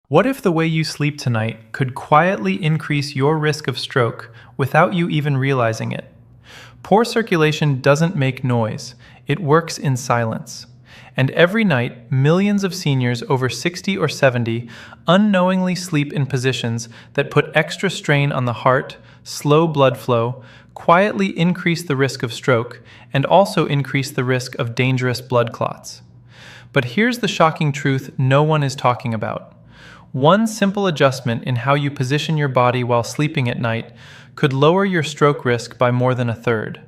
What if the way you sleep tonight could quietly increase your risk of stroke without you even realizing it? Poor circulation doesn't make noise, it works in silence. And every night, millions of seniors over 60 or 70 unknowingly sleep in positions that put extra strain on the heart, slow blood flow, quietly increase the risk of stroke, and also increase the risk of dangerous blood clots. But here's the shocking truth no one is talking about. One simple adjustment in how you position your body while sleeping at night could lower your stroke risk by more than a third.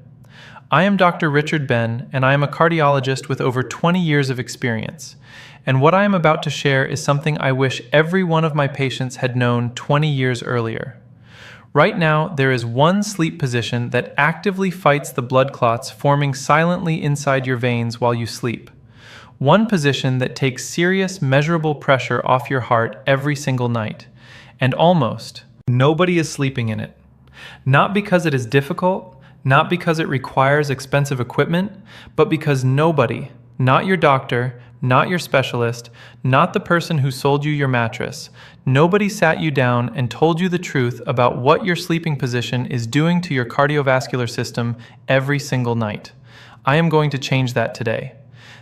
I am Dr. Richard Ben, and I am a cardiologist with over 20 years of experience. And what I am about to share is something I wish every one of my patients had known 20 years earlier. Right now, there is one sleep position that actively fights the blood clots forming silently inside your veins while you sleep. One position that takes serious, measurable pressure off your heart every single night. And almost nobody is sleeping in it. Not because it is difficult, not because it requires expensive equipment, but because nobody, not your doctor, not your specialist, not the person who sold you your mattress, nobody sat you down and told you the truth about what your sleeping position is doing to your cardiovascular system every single night. I am going to change that today.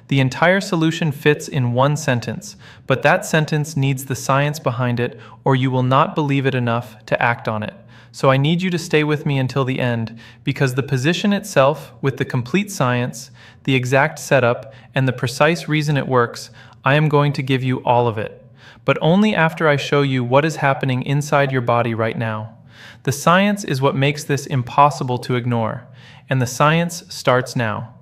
The entire solution fits in one sentence, but that sentence needs the science behind it, or you will not believe it enough to act on it. So I need you to stay with me until the end, because the position itself, with the complete science, the exact setup, and the precise reason it works, I am going to give you all of it. But only after I show you what is happening inside your body right now. The science is what makes this impossible to ignore, and the science starts now.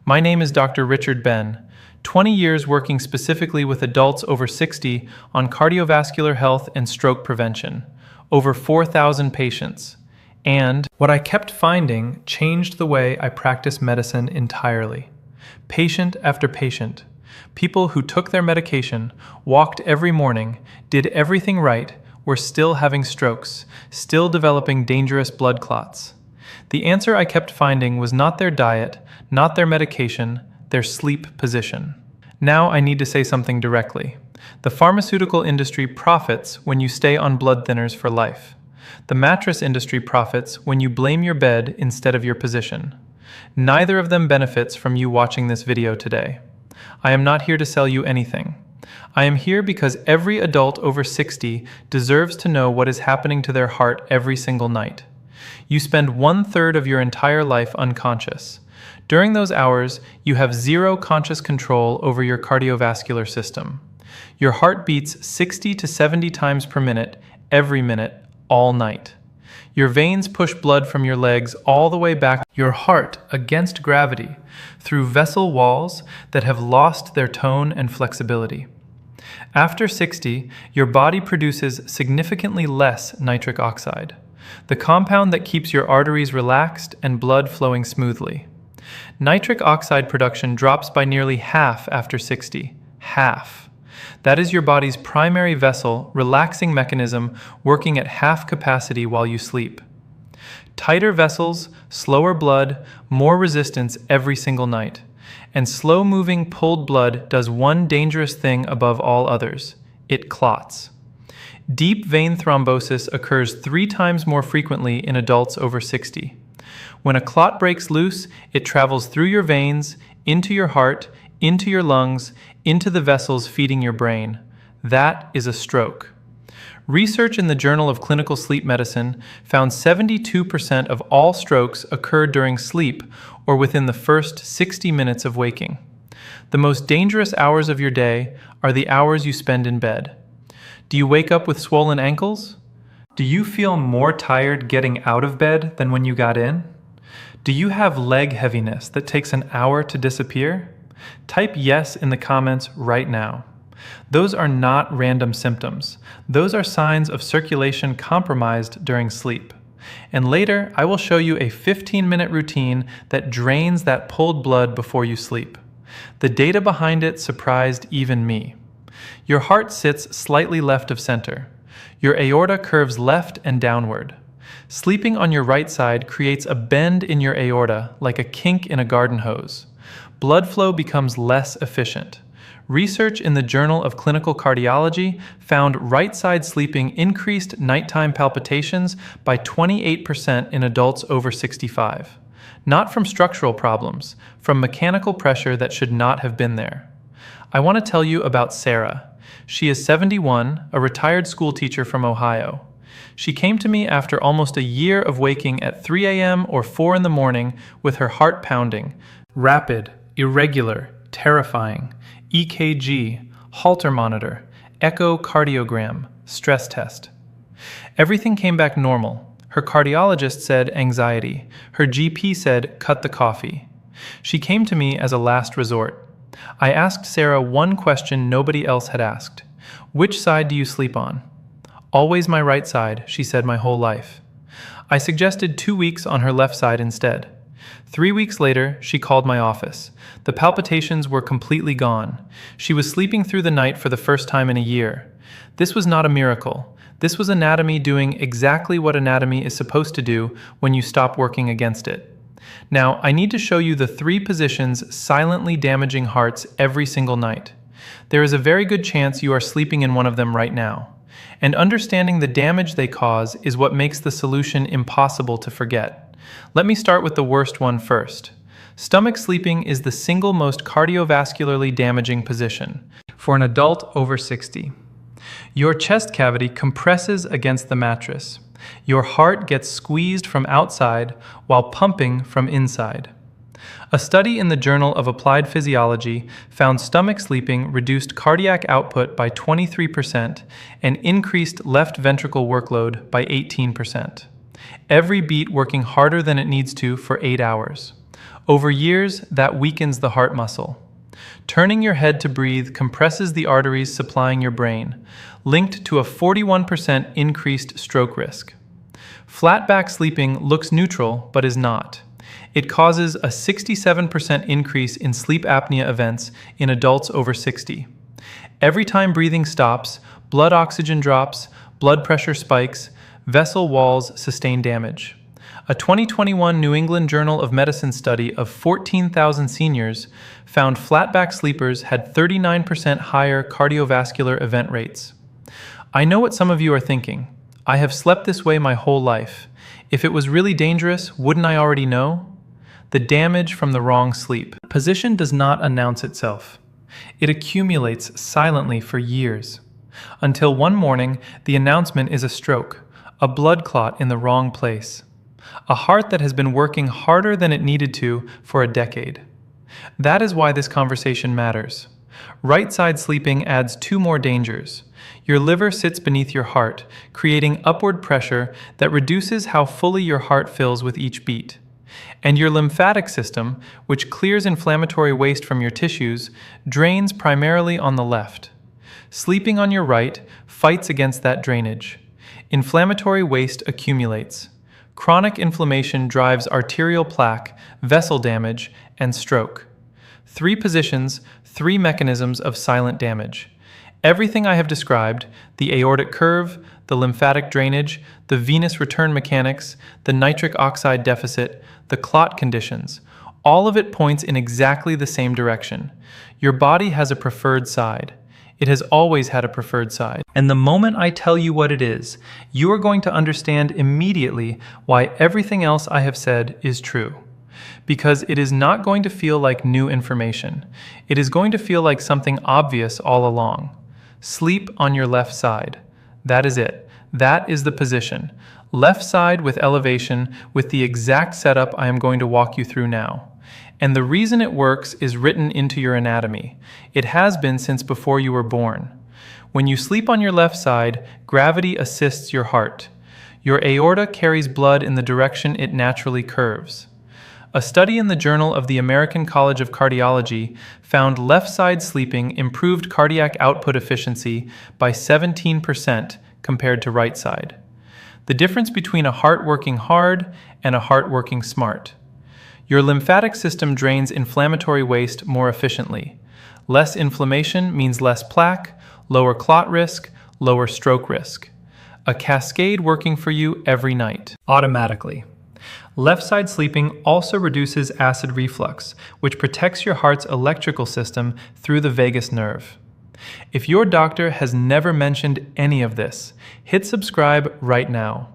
My name is Dr. Richard Ben, 20 years working specifically with adults over 60 on cardiovascular health and stroke prevention, over 4,000 patients. And what I kept finding changed the way I practice medicine entirely. Patient after patient, people who took their medication, walked every morning, did everything right, were still having strokes, still developing dangerous blood clots. The answer I kept finding was not their diet, not their medication, their sleep position. Now I need to say something directly. The pharmaceutical industry profits when you stay on blood thinners for life. The mattress industry profits when you blame your bed instead of your position. Neither of them benefits from you watching this video today. I am not here to sell you anything. I am here because every adult over 60 deserves to know what is happening to their heart every single night. You spend 1/3 of your entire life unconscious. During those hours, you have zero conscious control over your cardiovascular system. Your heart beats 60 to 70 times per minute, every minute, all night. Your veins push blood from your legs all the way back to your heart against gravity through vessel walls that have lost their tone and flexibility. After 60, your body produces significantly less nitric oxide, the compound that keeps your arteries relaxed and blood flowing smoothly. Nitric oxide production drops by nearly half after 60. Half. That is your body's primary vessel, relaxing mechanism working at half capacity while you sleep. Tighter vessels, slower blood, more resistance every single night. And slow-moving pulled blood does one dangerous thing above all others. It clots. Deep vein thrombosis occurs 3 times more frequently in adults over 60. When a clot breaks loose, it travels through your veins, into your heart, into your lungs, into the vessels feeding your brain. That is a stroke. Research in the Journal of Clinical Sleep Medicine found 72% of all strokes occur during sleep or within the first 60 minutes of waking. The most dangerous hours of your day are the hours you spend in bed. Do you wake up with swollen ankles? Do you feel more tired getting out of bed than when you got in? Do you have leg heaviness that takes an hour to disappear? Type yes in the comments right now. Those are not random symptoms. Those are signs of circulation compromised during sleep. And later, I will show you a 15-minute routine that drains that pulled blood before you sleep. The data behind it surprised even me. Your heart sits slightly left of center. Your aorta curves left and downward. Sleeping on your right side creates a bend in your aorta like a kink in a garden hose. Blood flow becomes less efficient. Research in the Journal of Clinical Cardiology found right-side sleeping increased nighttime palpitations by 28% in adults over 65. Not from structural problems, from mechanical pressure that should not have been there. I want to tell you about Sarah. She is 71, a retired school teacher from Ohio. She came to me after almost a year of waking at 3 a.m. or 4 in the morning with her heart pounding. Rapid, irregular, terrifying. EKG, Holter monitor, echocardiogram, stress test. Everything came back normal. Her cardiologist said anxiety. Her GP said cut the coffee. She came to me as a last resort. I asked Sarah one question nobody else had asked. Which side do you sleep on? Always my right side, she said my whole life. I suggested 2 weeks on her left side instead. 3 weeks later, she called my office. The palpitations were completely gone. She was sleeping through the night for the first time in a year. This was not a miracle. This was anatomy doing exactly what anatomy is supposed to do when you stop working against it. Now, I need to show you the 3 positions silently damaging hearts every single night. There is a very good chance you are sleeping in one of them right now. And understanding the damage they cause is what makes the solution impossible to forget. Let me start with the worst one first. Stomach sleeping is the single most cardiovascularly damaging position for an adult over 60. Your chest cavity compresses against the mattress. Your heart gets squeezed from outside while pumping from inside. A study in the Journal of Applied Physiology found stomach sleeping reduced cardiac output by 23% and increased left ventricle workload by 18%. Every beat working harder than it needs to for 8 hours. Over years, that weakens the heart muscle. Turning your head to breathe compresses the arteries supplying your brain, linked to a 41% increased stroke risk. Flat back sleeping looks neutral, but is not. It causes a 67% increase in sleep apnea events in adults over 60. Every time breathing stops, blood oxygen drops, blood pressure spikes, vessel walls sustain damage. A 2021 New England Journal of Medicine study of 14,000 seniors found flatback sleepers had 39% higher cardiovascular event rates. I know what some of you are thinking. I have slept this way my whole life. If it was really dangerous, wouldn't I already know? The damage from the wrong sleep position does not announce itself. It accumulates silently for years, until one morning the announcement is a stroke, a blood clot in the wrong place, a heart that has been working harder than it needed to for a decade. That is why this conversation matters. Right side sleeping adds 2 more dangers. Your liver sits beneath your heart, creating upward pressure that reduces how fully your heart fills with each beat. And your lymphatic system, which clears inflammatory waste from your tissues, drains primarily on the left. Sleeping on your right fights against that drainage. Inflammatory waste accumulates. Chronic inflammation drives arterial plaque, vessel damage, and stroke. 3 positions, 3 mechanisms of silent damage. Everything I have described, the aortic curve, the lymphatic drainage, the venous return mechanics, the nitric oxide deficit, the clot conditions, all of it points in exactly the same direction. Your body has a preferred side. It has always had a preferred side. And the moment I tell you what it is, you are going to understand immediately why everything else I have said is true. Because it is not going to feel like new information. It is going to feel like something obvious all along. Sleep on your left side. That is it. That is the position. Left side with elevation with the exact setup I am going to walk you through now. And the reason it works is written into your anatomy. It has been since before you were born. When you sleep on your left side, gravity assists your heart. Your aorta carries blood in the direction it naturally curves. A study in the Journal of the American College of Cardiology found left side sleeping improved cardiac output efficiency by 17% compared to right side. The difference between a heart working hard and a heart working smart. Your lymphatic system drains inflammatory waste more efficiently. Less inflammation means less plaque, lower clot risk, lower stroke risk. A cascade working for you every night, automatically. Left side sleeping also reduces acid reflux, which protects your heart's electrical system through the vagus nerve. If your doctor has never mentioned any of this, hit subscribe right now.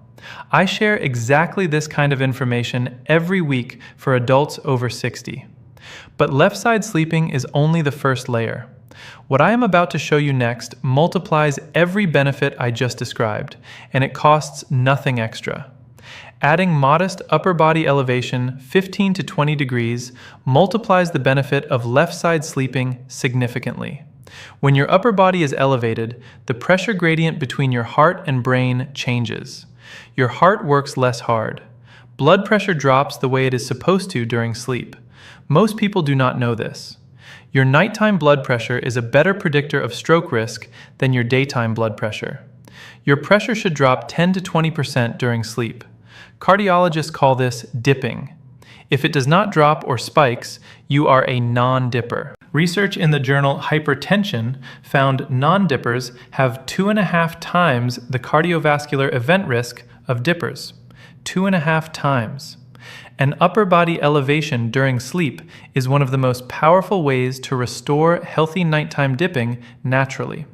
I share exactly this kind of information every week for adults over 60. But left side sleeping is only the first layer. What I am about to show you next multiplies every benefit I just described, and it costs nothing extra. Adding modest upper body elevation 15 to 20 degrees multiplies the benefit of left side sleeping significantly. When your upper body is elevated, the pressure gradient between your heart and brain changes. Your heart works less hard. Blood pressure drops the way it is supposed to during sleep. Most people do not know this. Your nighttime blood pressure is a better predictor of stroke risk than your daytime blood pressure. Your pressure should drop 10 to 20% during sleep. Cardiologists call this dipping. If it does not drop or spikes, you are a non-dipper. Research in the journal Hypertension found non-dippers have 2.5 times the cardiovascular event risk of dippers. 2.5 times. An upper body elevation during sleep is one of the most powerful ways to restore healthy nighttime dipping naturally.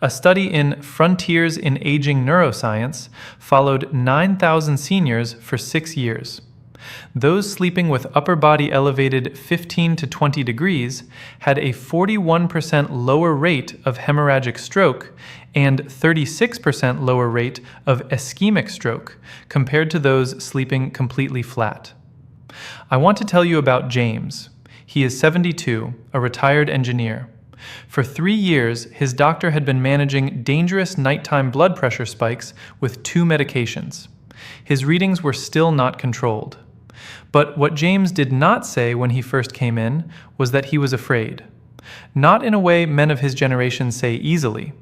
A study in Frontiers in Aging Neuroscience followed 9,000 seniors for 6 years. Those sleeping with upper body elevated 15 to 20 degrees had a 41% lower rate of hemorrhagic stroke and 36% lower rate of ischemic stroke compared to those sleeping completely flat. I want to tell you about James. He is 72, a retired engineer. For 3 years, his doctor had been managing dangerous nighttime blood pressure spikes with 2 medications. His readings were still not controlled. But what James did not say when he first came in was that he was afraid. Not in a way men of his generation say easily.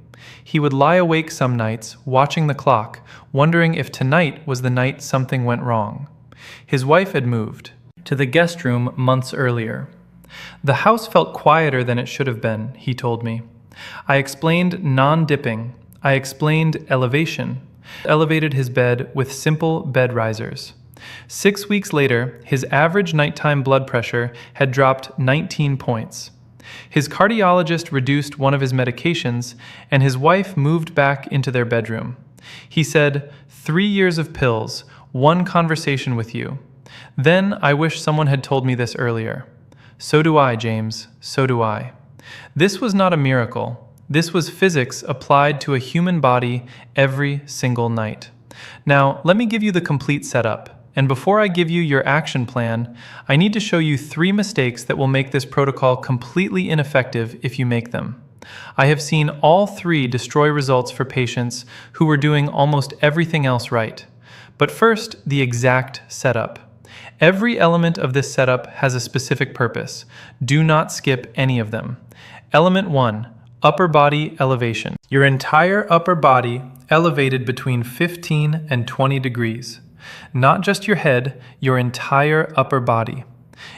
He would lie awake some nights, watching the clock, wondering if tonight was the night something went wrong. His wife had moved to the guest room months earlier. The house felt quieter than it should have been, he told me. I explained non-dipping. I explained elevation. Elevated his bed with simple bed risers. 6 weeks later, his average nighttime blood pressure had dropped 19 points. His cardiologist reduced one of his medications, and his wife moved back into their bedroom. He said, 3 years of pills, 1 conversation with you. Then I wish someone had told me this earlier. So do I, James, so do I. This was not a miracle. This was physics applied to a human body every single night. Now, let me give you the complete setup. And before I give you your action plan, I need to show you 3 mistakes that will make this protocol completely ineffective if you make them. I have seen all 3 destroy results for patients who were doing almost everything else right. But first, the exact setup. Every element of this setup has a specific purpose. Do not skip any of them. Element 1, upper body elevation. Your entire upper body elevated between 15 and 20 degrees. Not just your head, your entire upper body.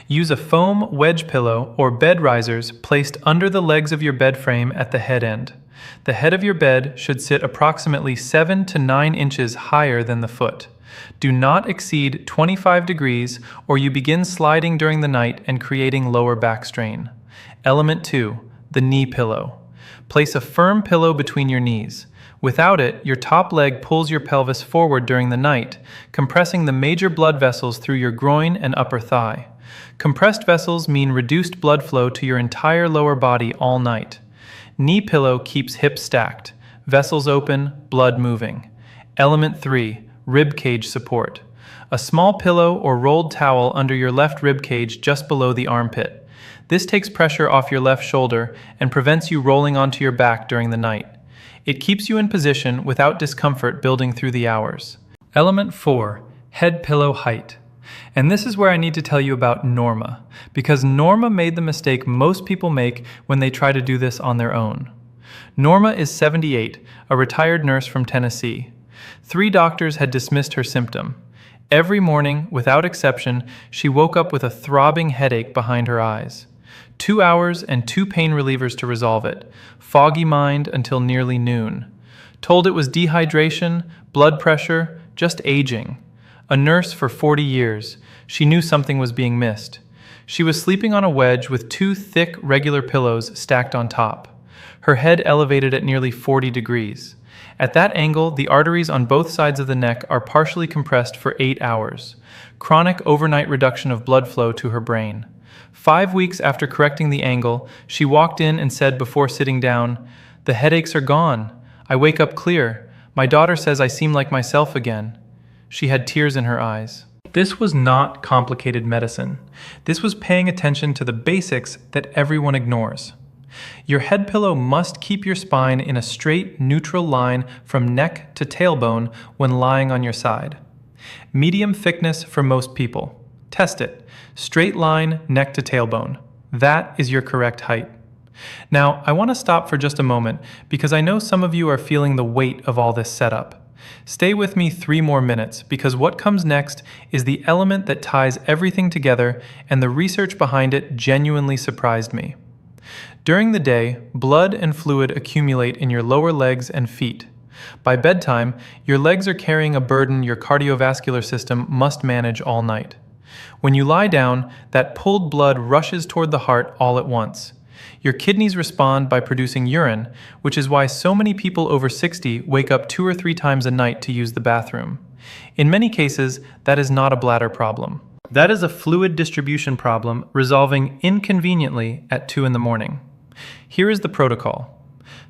Use a foam wedge pillow or bed risers placed under the legs of your bed frame at the head end. The head of your bed should sit approximately 7 to 9 inches higher than the foot. Do not exceed 25 degrees or you begin sliding during the night and creating lower back strain. Element 2, the knee pillow. Place a firm pillow between your knees. Without it, your top leg pulls your pelvis forward during the night, compressing the major blood vessels through your groin and upper thigh. Compressed vessels mean reduced blood flow to your entire lower body all night. Knee pillow keeps hips stacked, vessels open, blood moving. Element 3, rib cage support. A small pillow or rolled towel under your left rib cage just below the armpit. This takes pressure off your left shoulder and prevents you rolling onto your back during the night. It keeps you in position without discomfort building through the hours. Element 4, head pillow height. And this is where I need to tell you about Norma, because Norma made the mistake most people make when they try to do this on their own. Norma is 78, a retired nurse from Tennessee. 3 doctors had dismissed her symptom. Every morning, without exception, she woke up with a throbbing headache behind her eyes. 2 hours and 2 pain relievers to resolve it. Foggy mind until nearly noon. Told it was dehydration, blood pressure, just aging. A nurse for 40 years, she knew something was being missed. She was sleeping on a wedge with two thick, regular pillows stacked on top. Her head elevated at nearly 40 degrees. At that angle, the arteries on both sides of the neck are partially compressed for 8 hours. Chronic overnight reduction of blood flow to her brain. 5 weeks after correcting the angle, she walked in and said before sitting down, "The headaches are gone. I wake up clear. My daughter says I seem like myself again." She had tears in her eyes. This was not complicated medicine. This was paying attention to the basics that everyone ignores. Your head pillow must keep your spine in a straight, neutral line from neck to tailbone when lying on your side. Medium thickness for most people. Test it. Straight line, neck to tailbone. That is your correct height. Now, I want to stop for just a moment because I know some of you are feeling the weight of all this setup. Stay with me 3 more minutes because what comes next is the element that ties everything together, and the research behind it genuinely surprised me. During the day, blood and fluid accumulate in your lower legs and feet. By bedtime, your legs are carrying a burden your cardiovascular system must manage all night. When you lie down, that pulled blood rushes toward the heart all at once. Your kidneys respond by producing urine, which is why so many people over 60 wake up 2 or 3 times a night to use the bathroom. In many cases, that is not a bladder problem. That is a fluid distribution problem resolving inconveniently at 2 in the morning. Here is the protocol.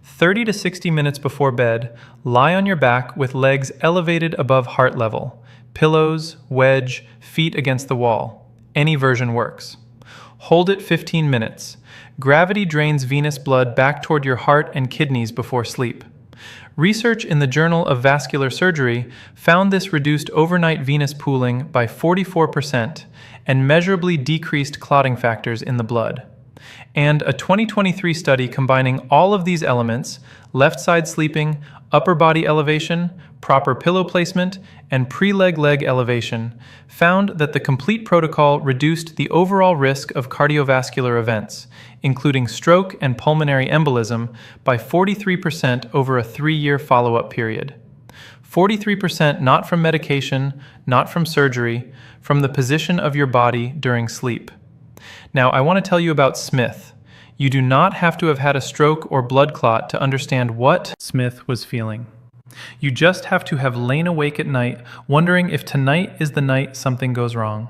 30 to 60 minutes before bed, lie on your back with legs elevated above heart level. Pillows, wedge, feet against the wall. Any version works. Hold it 15 minutes. Gravity drains venous blood back toward your heart and kidneys before sleep. Research in the Journal of Vascular Surgery found this reduced overnight venous pooling by 44% and measurably decreased clotting factors in the blood. And a 2023 study combining all of these elements, left side sleeping, upper body elevation, proper pillow placement, and pre-leg elevation, found that the complete protocol reduced the overall risk of cardiovascular events, including stroke and pulmonary embolism, by 43% over a 3-year follow-up period. 43% not from medication, not from surgery, from the position of your body during sleep. Now, I want to tell you about Smith. You do not have to have had a stroke or blood clot to understand what Smith was feeling. You just have to have lain awake at night, wondering if tonight is the night something goes wrong.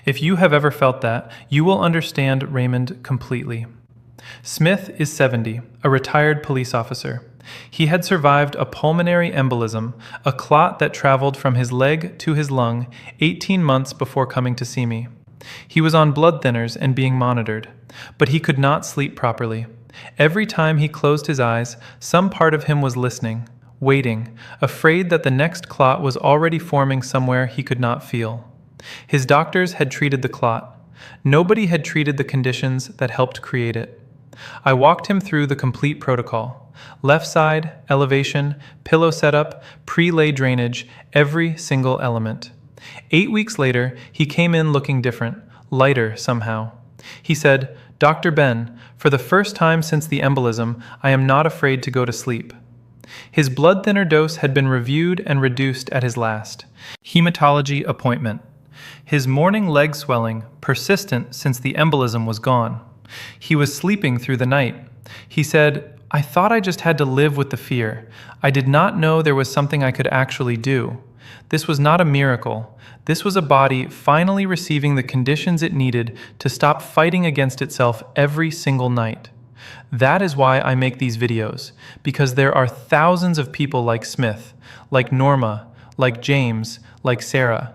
If you have ever felt that, you will understand Raymond completely. Smith is 70, a retired police officer. He had survived a pulmonary embolism, a clot that traveled from his leg to his lung, 18 months before coming to see me. He was on blood thinners and being monitored, but he could not sleep properly. Every time he closed his eyes, some part of him was listening, waiting, afraid that the next clot was already forming somewhere he could not feel. His doctors had treated the clot. Nobody had treated the conditions that helped create it. I walked him through the complete protocol. Left side, elevation, pillow setup, pre-lay drainage, every single element. 8 weeks later, he came in looking different, lighter somehow. He said, "Dr. Ben, for the first time since the embolism, I am not afraid to go to sleep." His blood thinner dose had been reviewed and reduced at his last hematology appointment. His morning leg swelling, persistent since the embolism was gone. He was sleeping through the night. He said, "I thought I just had to live with the fear. I did not know there was something I could actually do." This was not a miracle. This was a body finally receiving the conditions it needed to stop fighting against itself every single night. That is why I make these videos, because there are thousands of people like Smith, like Norma, like James, like Sarah.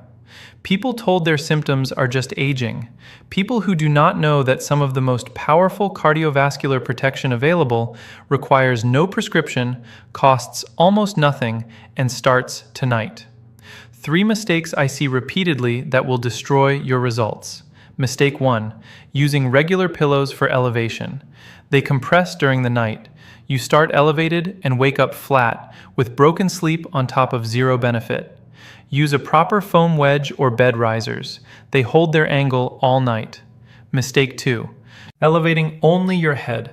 People told their symptoms are just aging. People who do not know that some of the most powerful cardiovascular protection available requires no prescription, costs almost nothing, and starts tonight. 3 mistakes I see repeatedly that will destroy your results. Mistake 1, using regular pillows for elevation. They compress during the night. You start elevated and wake up flat, with broken sleep on top of zero benefit. Use a proper foam wedge or bed risers. They hold their angle all night. Mistake 2, elevating only your head.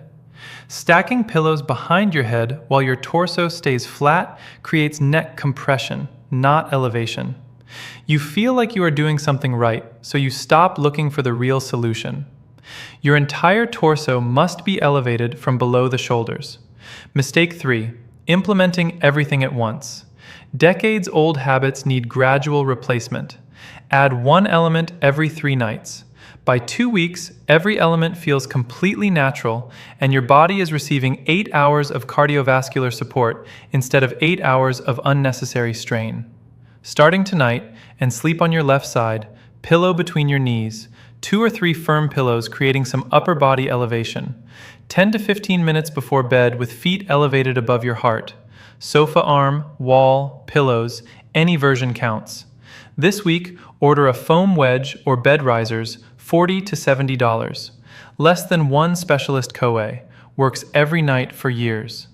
Stacking pillows behind your head while your torso stays flat creates neck compression, not elevation. You feel like you are doing something right, so you stop looking for the real solution. Your entire torso must be elevated from below the shoulders. Mistake 3. Implementing everything at once. Decades-old habits need gradual replacement. Add one element every 3 nights. By 2 weeks, every element feels completely natural, and your body is receiving 8 hours of cardiovascular support instead of 8 hours of unnecessary strain. Starting tonight, and sleep on your left side, pillow between your knees, 2 or 3 firm pillows creating some upper body elevation. 10 to 15 minutes before bed with feet elevated above your heart. Sofa arm, wall, pillows, any version counts. This week, order a foam wedge or bed risers, $40 to $70. Less than one specialist COE. Works every night for years.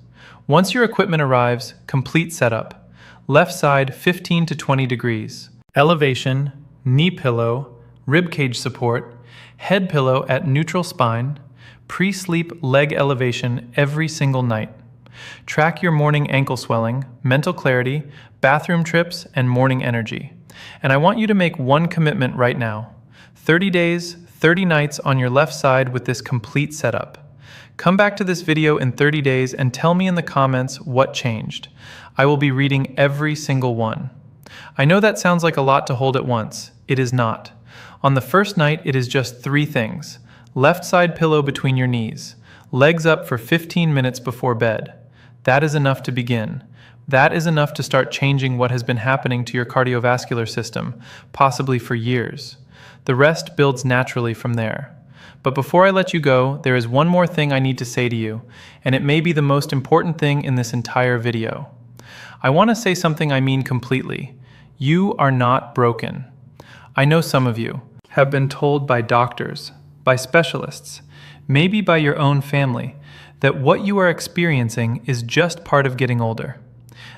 Once your equipment arrives, complete setup. Left side 15 to 20 degrees. Elevation, knee pillow, rib cage support, head pillow at neutral spine, pre-sleep leg elevation every single night. Track your morning ankle swelling, mental clarity, bathroom trips, and morning energy. And I want you to make one commitment right now. 30 days, 30 nights on your left side with this complete setup. Come back to this video in 30 days and tell me in the comments what changed. I will be reading every single one. I know that sounds like a lot to hold at once. It is not. On the first night, it is just 3 things. Left side pillow between your knees. Legs up for 15 minutes before bed. That is enough to begin. That is enough to start changing what has been happening to your cardiovascular system, possibly for years. The rest builds naturally from there. But before I let you go, there is one more thing I need to say to you, and it may be the most important thing in this entire video. I want to say something I mean completely. You are not broken. I know some of you have been told by doctors, by specialists, maybe by your own family, that what you are experiencing is just part of getting older.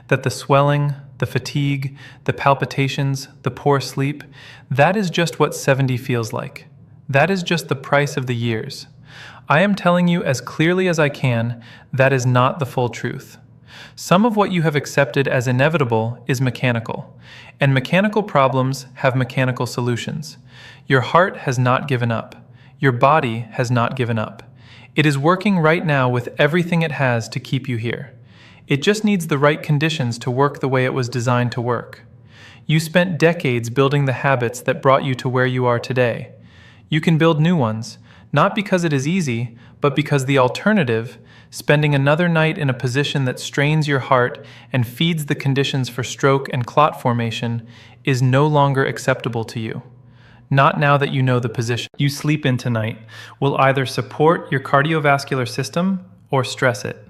That the swelling, the fatigue, the palpitations, the poor sleep, that is just what 70 feels like. That is just the price of the years. I am telling you as clearly as I can, that is not the full truth. Some of what you have accepted as inevitable is mechanical, and mechanical problems have mechanical solutions. Your heart has not given up. Your body has not given up. It is working right now with everything it has to keep you here. It just needs the right conditions to work the way it was designed to work. You spent decades building the habits that brought you to where you are today. You can build new ones, not because it is easy, but because the alternative, spending another night in a position that strains your heart and feeds the conditions for stroke and clot formation, is no longer acceptable to you. Not now that you know the position you sleep in tonight will either support your cardiovascular system or stress it.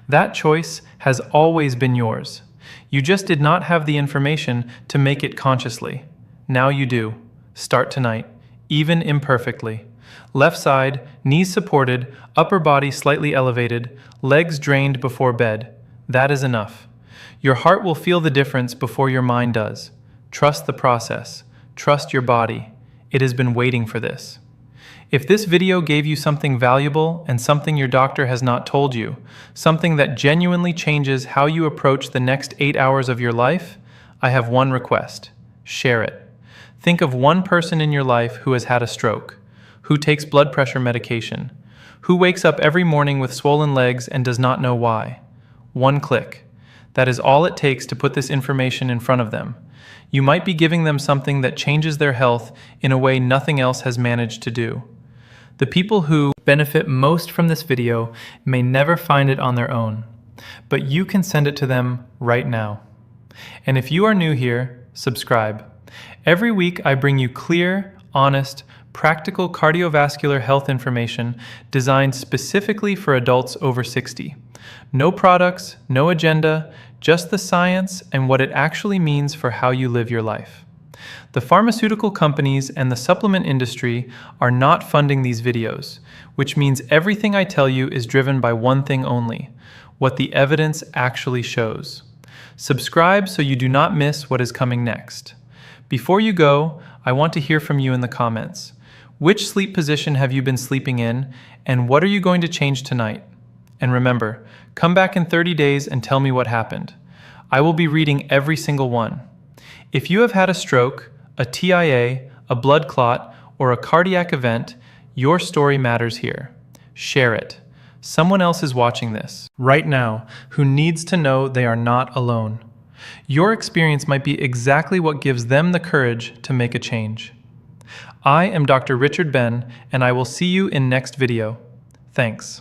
That choice has always been yours. You just did not have the information to make it consciously. Now you do. Start tonight, even imperfectly. Left side, knees supported, upper body slightly elevated, legs drained before bed. That is enough. Your heart will feel the difference before your mind does. Trust the process. Trust your body. It has been waiting for this. If this video gave you something valuable and something your doctor has not told you, something that genuinely changes how you approach the next 8 hours of your life, I have one request. Share it. Think of one person in your life who has had a stroke, who takes blood pressure medication, who wakes up every morning with swollen legs and does not know why. One click. That is all it takes to put this information in front of them. You might be giving them something that changes their health in a way nothing else has managed to do. The people who benefit most from this video may never find it on their own, but you can send it to them right now. And if you are new here, subscribe. Every week I bring you clear, honest, practical cardiovascular health information designed specifically for adults over 60. No products, no agenda, just the science and what it actually means for how you live your life. The pharmaceutical companies and the supplement industry are not funding these videos, which means everything I tell you is driven by one thing only: what the evidence actually shows. Subscribe so you do not miss what is coming next. Before you go, I want to hear from you in the comments. Which sleep position have you been sleeping in, and what are you going to change tonight? And remember, come back in 30 days and tell me what happened. I will be reading every single one. If you have had a stroke, a TIA, a blood clot, or a cardiac event, your story matters here. Share it. Someone else is watching this right now who needs to know they are not alone. Your experience might be exactly what gives them the courage to make a change. I am Dr. Richard Ben, and I will see you in next video. Thanks.